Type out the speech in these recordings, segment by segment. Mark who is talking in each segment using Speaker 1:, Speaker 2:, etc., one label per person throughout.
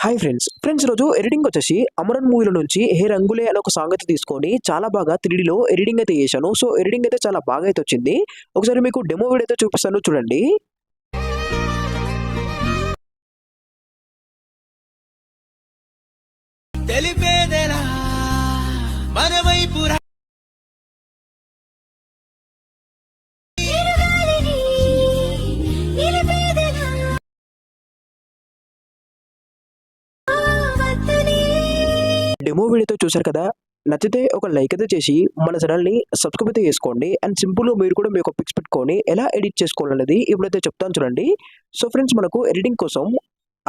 Speaker 1: Hi friends ఈరోజు editing వచ్చేసి అమరన్ మూవీలో నుంచి హే రంగులే అనే ఒక సాంగ్ అయితే తీసుకొని చాలా బాగా 3Dలో ఎడిటింగ్ అయితే చేశాను. సో ఎడిటింగ్ అయితే చాలా బాగా అయితే వచ్చింది. ఒకసారి మీకు డెమో వీడియో అయితే చూపిస్తాను చూడండి. తెలిపేదెలా మన వైపు డెమో వీడియోతో చూశారు కదా, నచ్చితే ఒక లైక్ అయితే చేసి మన ఛానల్ని సబ్స్క్రైబ్ అయితే చేసుకోండి. అండ్ సింపుల్ మీరు కూడా మీ ఒక పిక్స్ పెట్టుకొని ఎలా ఎడిట్ చేసుకోవాలనేది ఇప్పుడైతే చెప్తాను చూడండి. సో ఫ్రెండ్స్, మనకు ఎడిటింగ్ కోసం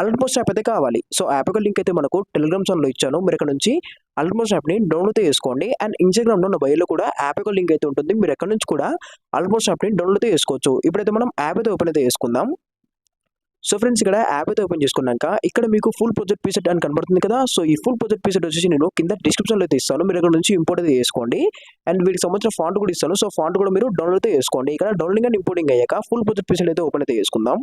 Speaker 1: అలర్ట్ పోస్ట్ యాప్ అయితే కావాలి. సో యాప్ యొక్క లింక్ అయితే మనకు టెలిగ్రామ్ ఛానల్లో ఇచ్చాను. మీరు ఇక్కడ నుంచి అలర్ట్ పోస్ట్ యాప్ని డౌన్లోడ్ అయితే చేసుకోండి. అండ్ ఇన్స్టాగ్రామ్లో నా బయోలో కూడా యాప్ యొక్క లింక్ అయితే ఉంటుంది. మీరు ఎక్కడ నుంచి కూడా అలర్ట్ పోస్ట్ యాప్ని డౌన్లోడ్ అయితే చేసుకోవచ్చు. ఇప్పుడైతే మనం యాప్ అయితే ఓపెన్ అయితే చేసుకుందాం. సో ఫ్రెండ్స్, ఇక్కడ యాప్ అయితే ఓపెన్ చేసుకున్నాక ఇక్కడ మీకు ఫుల్ ప్రాజెక్ట్ పీసెట్ అని కనబడుతుంది కదా. సో ఈ ఫుల్ ప్రాజెక్ట్ పీసెట్ వచ్చేసి నేను కింద డిస్క్రిప్షన్లో అయితే ఇస్తాను. మీరు ఇక్కడ నుంచి ఇంపోర్ట్ అయితే చేసుకోండి. అండ్ వీటికి సంబంధించిన ఫాంట్ కూడా ఇస్తాను. సో ఫాంట్ కూడా మీరు డౌన్లోడ్ అయితే చేసుకోండి. ఇక్కడ డౌన్లోడింగ్ అండ్ ఇంపోర్టింగ్ అయ్యాక ఫుల్ ప్రాజెక్ట్ పీసెట్ అయితే ఓపెన్ అయితే చేసుకుందాం.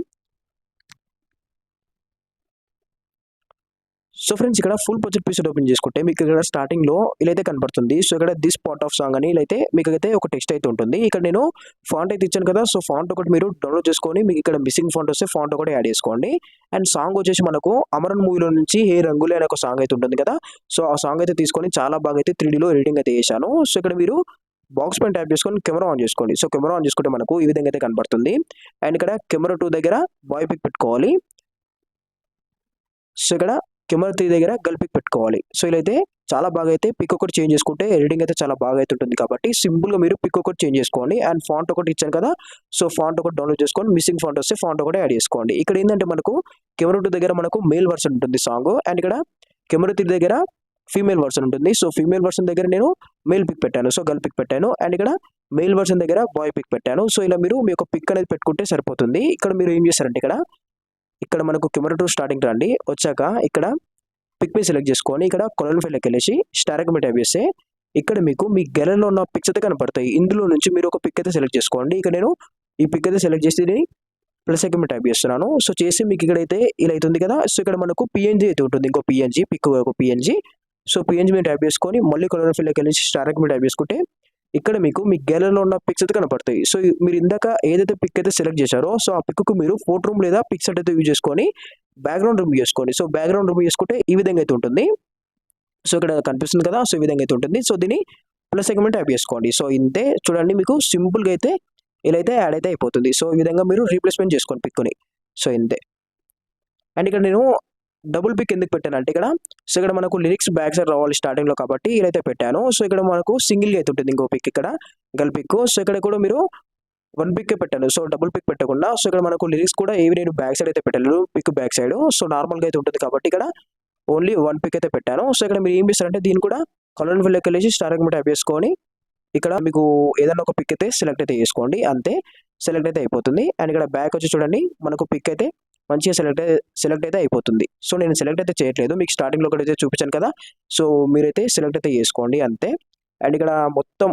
Speaker 1: సో ఫ్రెండ్స్, ఇక్కడ ఫుల్ ప్రాజెక్ట్ పీసెట్ ఓపెన్ చేసుకుంటే మీకు ఇక్కడ స్టార్టింగ్లో ఇలా అయితే కనపడుతుంది. సో ఇక్కడ దిస్ పార్ట్ ఆఫ్ సాంగ్ అని ఇలా అయితే మీకు అయితే ఒక టెక్స్ట్ అయితే ఉంటుంది. ఇక్కడ నేను ఫాంట్ అయితే ఇచ్చాను కదా. సో ఫాంట్ ఒకటి మీరు డౌన్లోడ్ చేసుకొని మీకు ఇక్కడ మిస్సింగ్ ఫాంట్ వస్తే ఫాంట్ ఒకటి యాడ్ చేసుకోండి. అండ్ సాంగ్ వచ్చేసి మనకు అమరన్ మూవీలో నుంచి హే రంగులే అనే ఒక సాంగ్ అయితే ఉంటుంది కదా. సో ఆ సాంగ్ అయితే తీసుకొని చాలా బాగా అయితే 3Dలో ఎడిటింగ్ అయితే చేశాను. సో ఇక్కడ మీరు బాక్స్ పైన ట్యాప్ చేసుకొని కెమెరా ఆన్ చేసుకోండి. సో కెమెరా ఆన్ చేసుకుంటే మనకు ఈ విధంగా అయితే కనబడుతుంది. అండ్ ఇక్కడ కెమెరా 2 దగ్గర బాయ్ పిక్ పెట్టుకోవాలి. సో ఇక్కడ కెమెరా 3 దగ్గర గర్ల్ పిక్ పెట్టుకోవాలి. సో ఇలా అయితే చాలా బాగా అయితే పిక్ ఒకటి చేంజ్ చేసుకుంటే ఎడిటింగ్ అయితే చాలా బాగా అయితే ఉంటుంది. కాబట్టి సింపుల్గా మీరు పిక్ ఒకటి చేంజ్ చేసుకోండి. అండ్ ఫాంట్ ఒకటి ఇచ్చాను కదా. సో ఫాంట్ ఒకటి డౌన్లోడ్ చేసుకొని మిస్సింగ్ ఫాంట్ వస్తే ఫాంట్ ఒకటి యాడ్ చేసుకోండి. ఇక్కడ ఏంటంటే మనకు కెమెరా 2 దగ్గర మనకు మేల్ వర్షన్ ఉంటుంది సాంగ్. అండ్ ఇక్కడ కెమెరా 3 దగ్గర ఫీమేల్ వర్షన్ ఉంటుంది. సో ఫీమేల్ వర్షన్ దగ్గర నేను మేల్ పిక్ పెట్టాను. సో గర్ల్ పిక్ పెట్టాను. అండ్ ఇక్కడ మేల్ వర్షన్ దగ్గర బాయ్ పిక్ పెట్టాను. సో ఇలా మీరు మీ యొక్క పిక్ అనేది పెట్టుకుంటే సరిపోతుంది. ఇక్కడ మీరు ఏం చేస్తారంటే ఇక్కడ మనకు కెమెరా 2 స్టార్టింగ్ రండి. వచ్చాక ఇక్కడ పిక్ ని సెలెక్ట్ చేసుకొని ఇక్కడ కొలన్ ఫైల్కి వెళ్ళేసి స్టార్క్ మీద టైప్ చేస్తే ఇక్కడ మీకు మీ గ్యాలరీలో ఉన్న పిక్స్ అయితే కనపడతాయి. ఇందులో నుంచి మీరు ఒక పిక్ అయితే సెలెక్ట్ చేసుకోండి. ఇక్కడ నేను ఈ పిక్ అయితే సెలెక్ట్ చేసి ప్లస్ మీద టైప్ చేస్తున్నాను. సో చేసి మీకు ఇక్కడైతే ఇలా అవుతుంది కదా. సో ఇక్కడ మనకు పిఎన్జీ అయితే ఉంటుంది. ఇంకో పిఎన్జీ పిక్ ఒక పిఎన్జీ. సో పిఎన్జీ మీద టైప్ చేసుకొని మళ్ళీ కొలన్ ఫైల్కి వెళ్ళేసి స్టార్క్ మీద టైప్ చేసుకుంటే ఇక్కడ మీకు మీ గ్యాలరీలో ఉన్న పిక్స్ అయితే కనపడతాయి. సో మీరు ఇందాక ఏదైతే పిక్ అయితే సెలెక్ట్ చేశారో సో ఆ పిక్కు మీరు ఫోటో రూమ్ లేదా పిక్సెట్ అయితే యూజ్ చేసుకొని బ్యాక్గ్రౌండ్ రిమూవ్ చేసుకోండి. సో బ్యాక్గ్రౌండ్ రిమూవ్ చేసుకుంటే ఈ విధంగా అయితే ఉంటుంది. సో ఇక్కడ కనిపిస్తుంది కదా. సో ఈ విధంగా అయితే ఉంటుంది. సో దీన్ని ప్లస్ సెగ్మెంట్ టైప్ చేసుకోండి. సో ఇంతే చూడండి, మీకు సింపుల్గా అయితే ఇలా అయితే యాడ్ అయితే అయిపోతుంది. సో ఈ విధంగా మీరు రీప్లేస్మెంట్ చేసుకోండి పిక్ని. సో ఇంతే. అండ్ ఇక్కడ నేను డబుల్ పిక్ ఎందుకు పెట్టాను అంటే సో ఇక్కడ మనకు లిరిక్స్ బ్యాక్ సైడ్ రావాలి స్టార్టింగ్లో కాబట్టి ఇలా అయితే పెట్టాను. సో ఇక్కడ మనకు సింగిల్గా అయితే ఉంటుంది ఇంకో పిక్ ఇక్కడ గర్ల్ పిక్. సో ఇక్కడ కూడా మీరు 1 పిక్ పెట్టాను. సో డబుల్ పిక్ పెట్టకుండా సో ఇక్కడ మనకు లిరిక్స్ కూడా ఏవి నేను బ్యాక్ సైడ్ అయితే పెట్టాను. పిక్ బ్యాక్ సైడ్ సో నార్మల్గా అయితే ఉంటుంది కాబట్టి ఇక్కడ ఓన్లీ 1 పిక్ అయితే పెట్టాను. సో ఇక్కడ మీరు ఏం చేస్తారంటే దీన్ని కూడా కలర్ ఫిల్కి వెళ్ళేసి స్టార్క్ మీద టైప్ చేసుకొని ఇక్కడ మీకు ఏదైనా ఒక పిక్ అయితే సెలెక్ట్ అయితే చేసుకోండి. అంతే, సెలెక్ట్ అయితే అయిపోతుంది. అండ్ ఇక్కడ బ్యాక్ వచ్చి చూడండి మనకు పిక్ అయితే మంచిగా సెలెక్ట్ అయితే అయిపోతుంది. సో నేను సెలెక్ట్ అయితే చేయట్లేదు, మీకు స్టార్టింగ్లో ఒకటైతే చూపించాను కదా. సో మీరైతే సెలెక్ట్ అయితే చేసుకోండి అంతే. అండ్ ఇక్కడ మొత్తం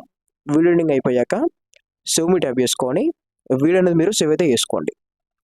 Speaker 1: వీడియో ఎడిటింగ్ అయిపోయాక సేవ్ మీ ట్యాప్ చేసుకొని వీడియో అనేది మీరు సేవ్ అయితే చేసుకోండి.